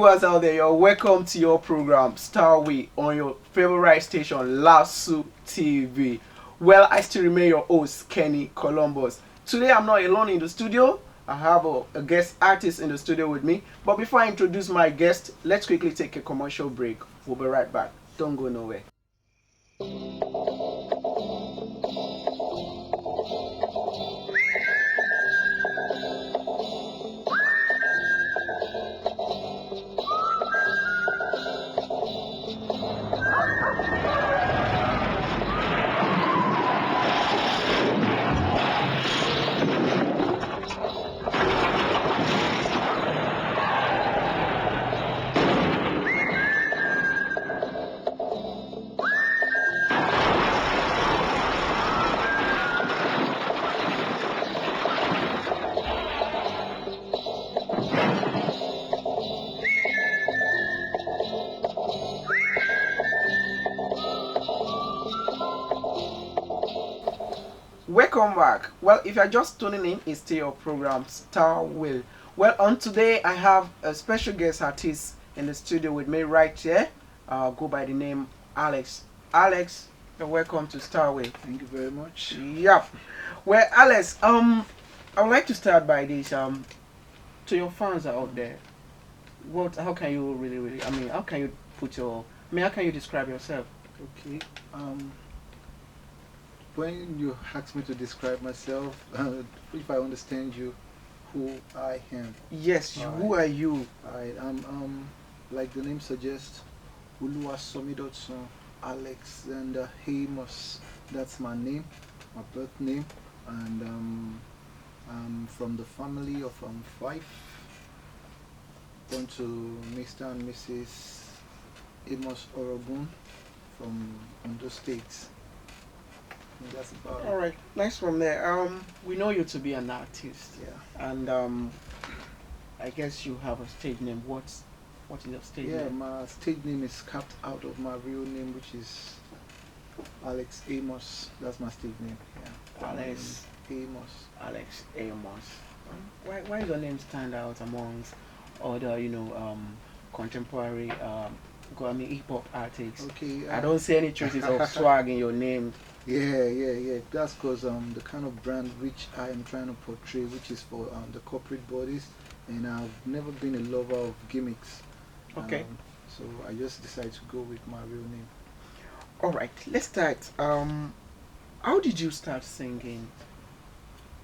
viewers out there, you're welcome to your program Starway on your favorite station, Lasso TV. Well, I still remain your host, Kenny Columbus. Today, I'm not alone in the studio. I have a guest artist in the studio with me. But before I introduce my guest, let's quickly take a commercial break. We'll be right back. Don't go nowhere. Welcome back. Well, if you're just tuning in, it's still your program Star Will. Well, on today I have a special guest artist in the studio with me right here. Go by the name Alex. Alex, you're welcome to Star Will. Thank you very much. Yep. Well, Alex, I would like to start by this. To your fans out there, how can you really, how can you how can you describe yourself? Okay. When you ask me to describe myself, if I understand you, who I am. Yes, who are you? I am, like the name suggests, Uluwasomidotson Alexandra Amos. That's my name, my birth name, and I'm from the family of five. Born to Mr. and Mrs. Amos Orogun from Ondo State. That's about it. All right, nice from there. We know you to be an artist, Yeah. and I guess you have a stage name. What is your stage Yeah, name? my stage name is capped out of my real name, which is Alex Amos. That's my stage name. Yeah. Alex Amos. Alex Amos. Why does your name stand out amongst other contemporary hip hop artists? Okay. I don't see any traces of swag in your name. Yeah. That's because the kind of brand which I am trying to portray, which is for the corporate bodies, and I've never been a lover of gimmicks. Okay. So I just decided to go with my real name. All right, let's start. How did you start singing?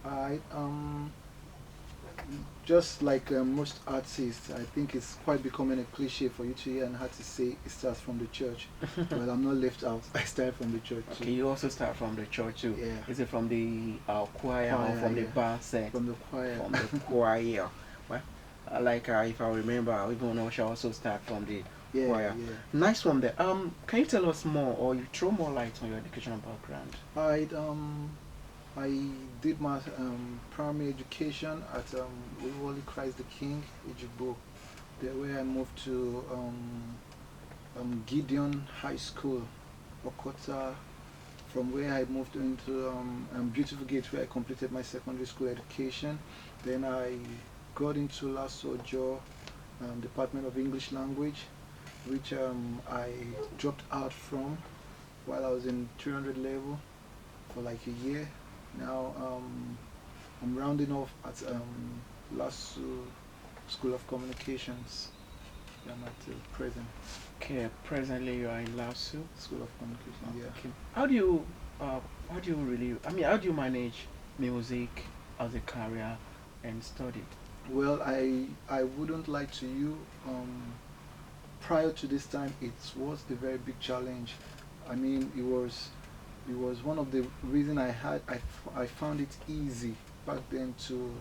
I just like most artists, I think it's quite becoming a cliche for you to hear an artist say it starts from the church. Well, I'm not left out. I started from the church too. Okay, you also start from the church too. Yeah. Is it from the choir or from the band set? From the choir. From the choir. Well, if I remember, even Osha also start from the choir. Yeah. Nice one there. Can you tell us more, or you throw more light on your educational background? I did my primary education at Holy Christ the King, Ejigbo. There where I moved to Gideon High School, Okota. From where I moved into Beautiful Gate, where I completed my secondary school education. Then I got into Lasso Department of English Language, which I dropped out from while I was in 300 level for like a year. Now I'm rounding off at Lasso School of Communications. I'm at present. Okay, presently you are in Lasso School of Communications. Yeah. Okay. How do you manage music as a career and study? Well, I wouldn't lie to you. Prior to this time, it was a very big challenge. I mean, it was one of the reason I found it easy back then to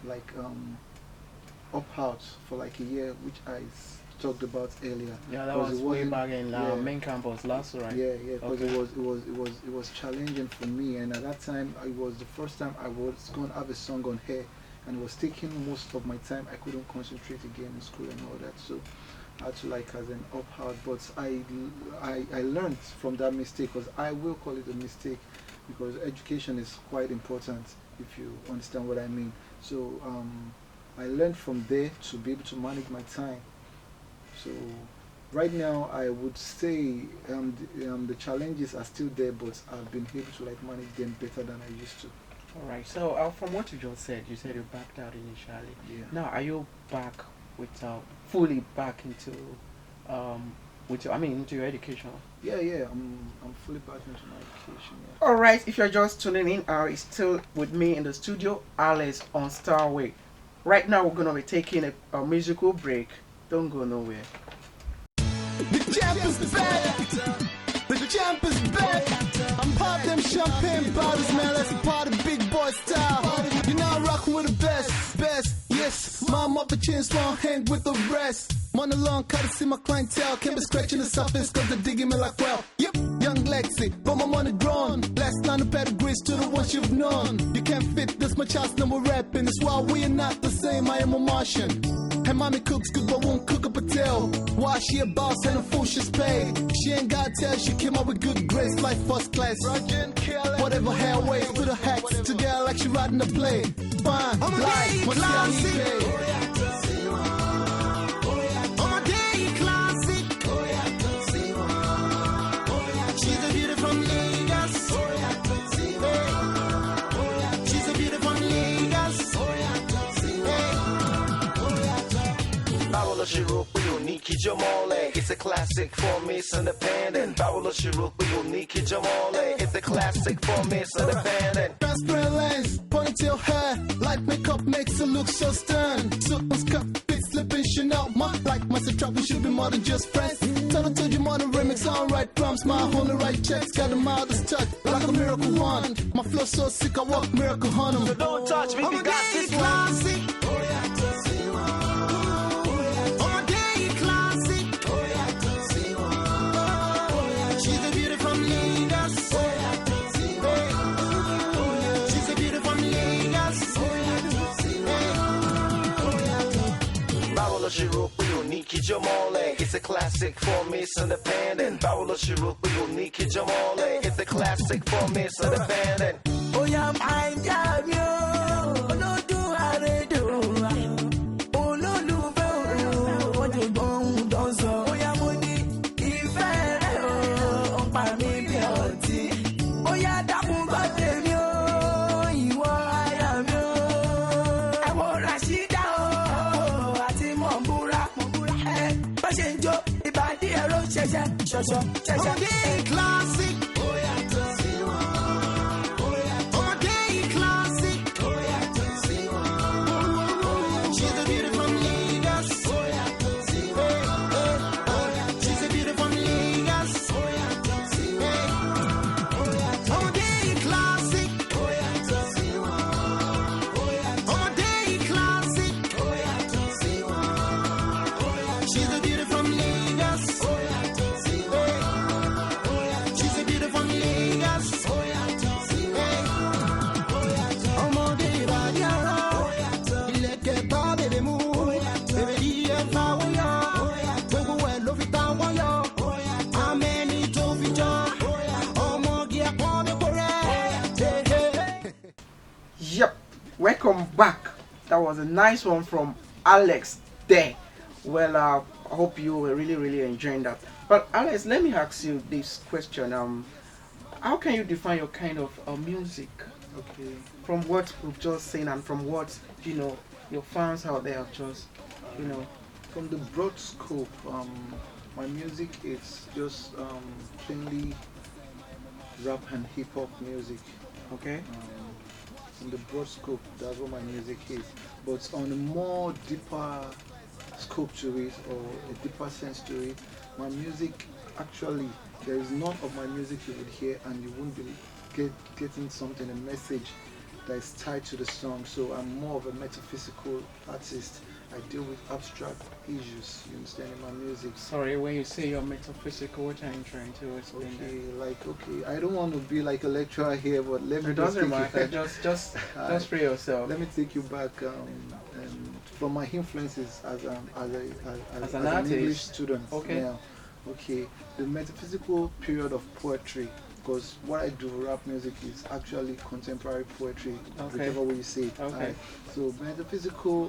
like up out for like a year, which I talked about earlier. Yeah, that was way back in main campus Lasso, right? Yeah, because it was challenging for me, and at that time it was the first time I was going to have a song on hair, and it was taking most of my time. I couldn't concentrate again in school and all that, so I had to like as an up out. But I learned from that mistake, because I will call it a mistake, because education is quite important, if you understand what I mean. So I learned from there to be able to manage my time So right now, I would say the challenges are still there, but I've been able to like manage them better than I used to. All right. So from what you just said, you said you backed out initially. Yeah. Now, are you back with fully back into with your, I mean, into your education? Yeah. I'm fully back into my education. Yeah. All right. If you're just tuning in, it's still with me in the studio, Alex on Starway. Right now, we're gonna be taking a musical break. Don't go nowhere. The champ is back. The champ is back. I'm pop them champagne bottles, man. Let's party big boy style. You know I'm rocking with the best. Yes, mom up the chin, strong hand with the rest. Money long, cut to see my clientele. Can't be scratching the surface cause they're digging me like well. Yep, young Lexi, but my money drawn. Last line of pedigrees to the ones you've known. You can't fit this much house, no more rapping. That's why we are not the same, I am a Martian. And mommy cooks good but won't cook a patel. Why she a boss and a fool she's paid. She ain't got tell, she came up with good grades like first class. Whatever hair waist, put her hats together like she riding a plane. Fine, life, what's the It's a classic for me, it's independent. Barrel Shiruk, unique Jamale. It's a classic for me, it's independent. Transparent lens, ponytail hair, light makeup makes her look so stern. Silk was cut, big slipping Chanel. Like myself, trap, we should be more than just friends. Tell her to you more than remix, on right drums, my only right checks. Got the mildest touch, like a miracle wand. My flow so sick, I walk miracle on 'em. So don't touch me, we got this one. It's a classic for me, it's independent. Barrel Shiruk, unique Jamale. It's a classic for me, it's independent. Oh yeah, I'm yo. No do I do. Oh no do. What you gon' do so? Oh yeah, money. If I pa mi beauty. Oh yeah, that won't got them yo. You I am yo. I want Rashida oh. Ati Mombura. Passenger, ibadi ero cheche, cheche. Classic. Yep, welcome back. That was a nice one from Alex there. Well, I hope you were really enjoying that. But Alex, let me ask you this question. How can you define your kind of music? Okay. From what we've just seen and from what your fans out there have just From the broad scope, my music is just plainly rap and hip hop music. okay. In the broad scope, that's what my music is. But on a more deeper scope to it, or a deeper sense to it, my music actually, there is none of my music you would hear and you wouldn't be getting something, a message that is tied to the song. So I'm more of a metaphysical artist. I deal with abstract issues, you understand, in my music. Sorry, when you say you're metaphysical, what are you trying to explain? Okay, I don't want to be like a lecturer here, but let me It doesn't matter. take you, Just free yourself. let me take you back from my influences as an an English artist. student. Okay. Yeah. Okay. The metaphysical period of poetry because what I do, rap music, is actually contemporary poetry, Okay. whichever way you say it. Okay. Alright? So metaphysical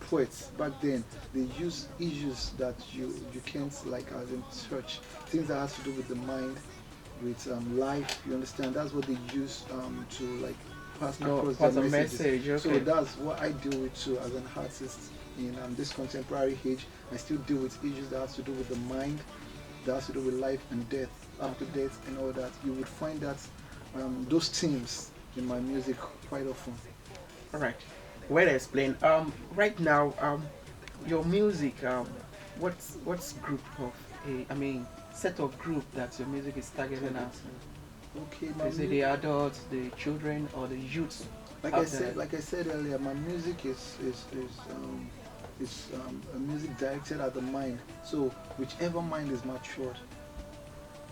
poets back then, they use issues that you can't like as in touch, things that has to do with the mind, with life. You understand? That's what they use to like pass No, across pass their a messages. message, okay. So that's what I deal with too as an artist in this contemporary age. I still deal with issues that has to do with the mind, that has to do with life and death, after death and all that. You would find that those themes in my music quite often. All right. Well explained. Right now, your music, what's group of set of group that your music is targeting at? Okay, my Is it the adults, the children, or the youths? like out I there? said, like I said earlier, my music is a music directed at the mind. So whichever mind is matured,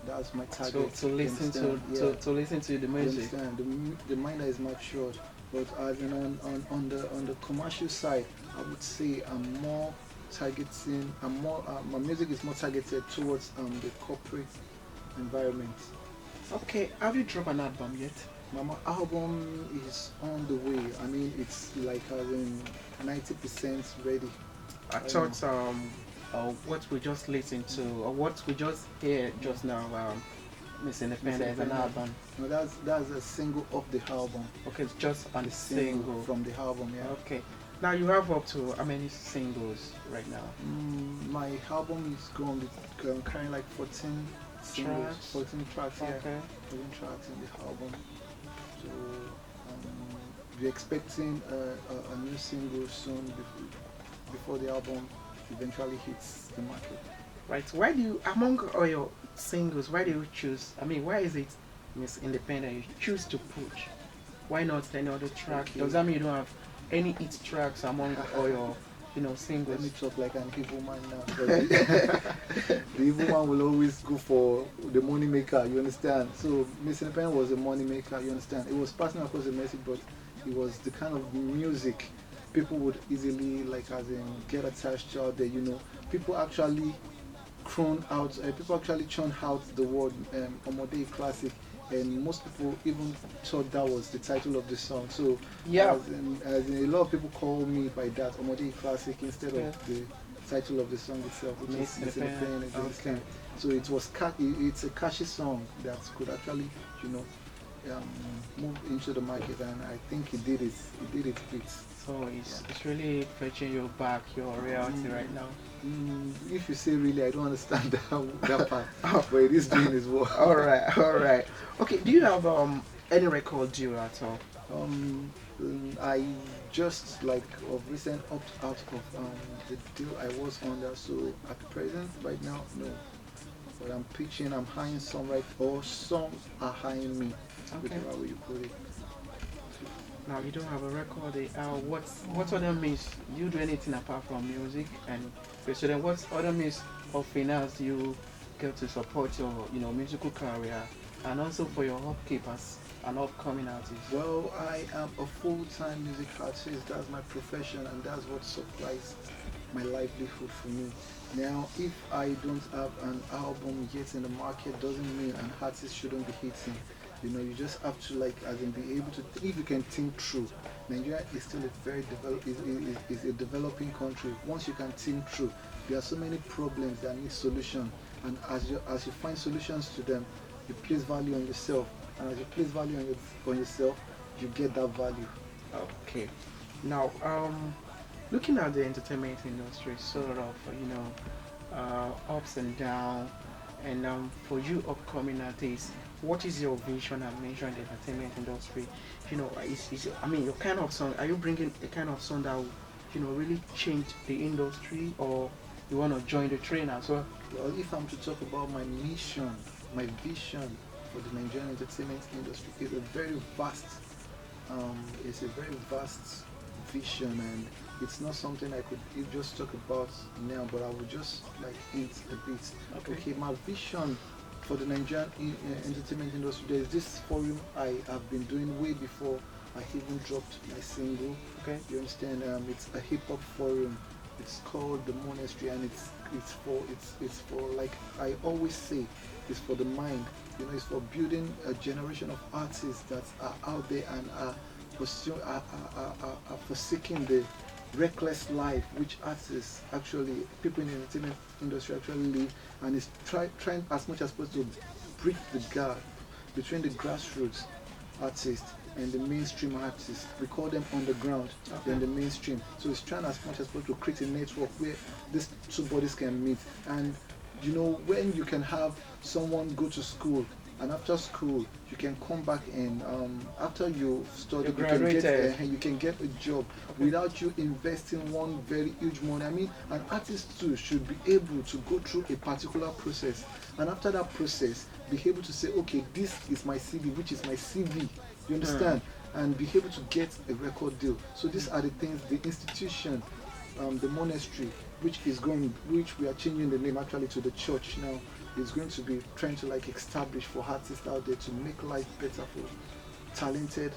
that's my target. To You listen to, understand? Yeah. to listen to the You music. understand? The mind that is matured. But as in on the commercial side, I would say I'm more targeting. I'm more my music is more targeted towards the corporate environment. Okay, have you dropped an album yet? My album is on the way. I mean, it's like as in 90% ready. I thought what we just listened to, or what we just heard just now, Miss Independent is an album. No, that's a single of the album. Okay, it's just on the Single single. from the album. Yeah. Okay. Now you have up to how many singles right now? My album is going to be carrying like 14 singles, Tracks? 14 tracks. Yeah. Okay. 14 tracks in the album. So we're expecting a new single soon before the album eventually hits the market. Right. Why do you, among all your singles, why do you choose? Why is it Miss Independent you choose to push? Why not any other track? Okay. Does that mean you don't have any hit tracks among all your, Let singles? me talk like an evil man now. But the evil man will always go for the money maker, you understand? So Miss Independent was a money maker, you understand? It was passing across the message, but it was the kind of music people would easily like as in get attached to out there, People actually people actually churn out the word Omode classic, and most people even thought that was the title of the song. So Yeah. as in a lot of people call me by that Omode classic instead Yeah. of the title of the song itself, which Miss is Miss Independent. Independent, you Okay. understand? So it was it's a catchy song that could actually move into the market, and I think it did it. It did it great. So it's really fetching you back your reality right now. If you say really, I don't understand that part, but it is doing its work. All right. Okay. Do you have any record deal at all? I just like of recent opt out of the deal I was under, so at present right now no. But I'm pitching, I'm hiring some or some are hiring me, Okay. whichever way you put it. Now you don't have a record. What other means you do anything apart from music? And so then, what other means of finance do you get to support your musical career and also for your upkeep as an upcoming artist? Well, I am a full-time music artist. That's my profession, and that's what supplies my livelihood for me. Now, if I don't have an album yet in the market, doesn't mean an artist shouldn't be hitting. You just have to be able to. If you can think through, Nigeria is still a very is a developing country. Once you can think through, there are so many problems that need solution, and as you find solutions to them, you place value on yourself, and as you place value on yourself, you get that value. Okay. Now, looking at the entertainment industry, sort of, ups and downs, and for you upcoming artists, what is your vision and mission in the entertainment industry? Your kind of song, are you bringing a kind of song that will, really change the industry, or you want to join the train as well? Well, if I'm to talk about my mission, my vision for the Nigerian entertainment industry, is a very vast vision, and it's not something I could just talk about now, but I would just hint a bit. Okay, my vision for the Nigerian entertainment industry, there's this forum I have been doing way before I even dropped my single. Okay. You understand? It's a hip hop forum. It's called the Monastery, and it's for like I always say, it's for the mind. It's for building a generation of artists that are out there and are pursuing, are forsaking the reckless life which artists actually, people in the entertainment industry actually live, and is trying as much as possible to bridge the gap between the grassroots artists and the mainstream artists. We call them underground, then the mainstream. So it's trying as much as possible to create a network where these two bodies can meet. And when you can have someone go to school, and after school you can come back and after you study, you can get a job without you investing one very huge money. I mean, an artist too should be able to go through a particular process, and after that process be able to say, okay, this is my CV, which is my CV, you understand, and be able to get a record deal. So these are the things the institution, the monastery, which we are changing the name actually to the church now, is going to be trying to establish for artists out there to make life better for talented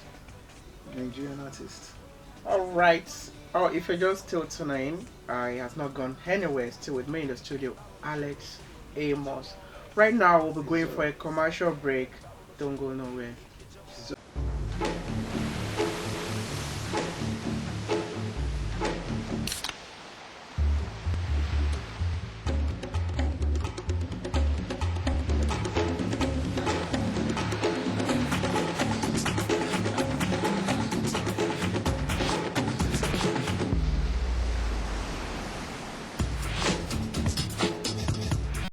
Nigerian artists. Alright. Oh, if you're just still tuning in, he has not gone anywhere. Still with me in the studio, Alex Amos. Right now we'll be going for a commercial break. Don't go nowhere.